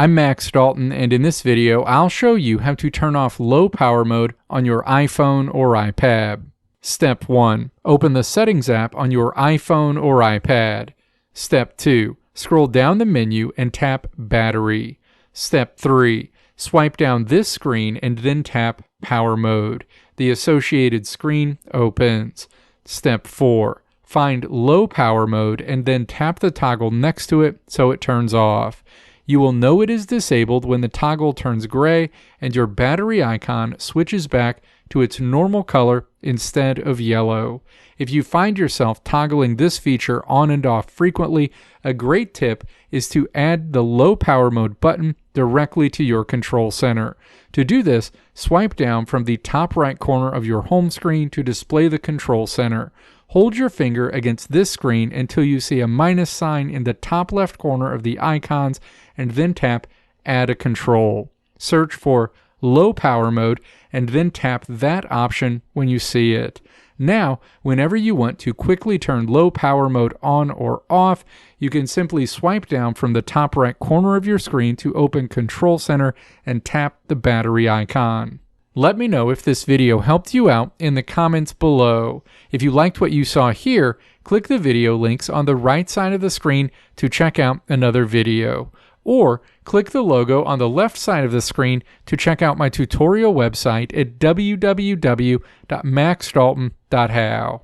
I'm Max Dalton, and in this video, I'll show you how to turn off low power mode on your iPhone or iPad. Step 1. Open the Settings app on your iPhone or iPad. Step 2. Scroll down the menu and tap Battery. Step 3. Swipe down this screen and then tap Power Mode. The associated screen opens. Step 4. Find Low Power Mode and then tap the toggle next to it so it turns off. You will know it is disabled when the toggle turns gray and your battery icon switches back to its normal color instead of yellow. If you find yourself toggling this feature on and off frequently, a great tip is to add the low power mode button directly to your control center. To do this, swipe down from the top right corner of your home screen to display the control center. Hold your finger against this screen until you see a minus sign in the top left corner of the icons and then tap Add a Control. Search for Low Power Mode and then tap that option when you see it. Now, whenever you want to quickly turn low power mode on or off, you can simply swipe down from the top right corner of your screen to open Control Center and tap the battery icon. Let me know if this video helped you out in the comments below. If you liked what you saw here, click the video links on the right side of the screen to check out another video. Or click the logo on the left side of the screen to check out my tutorial website at www.maxdalton.how.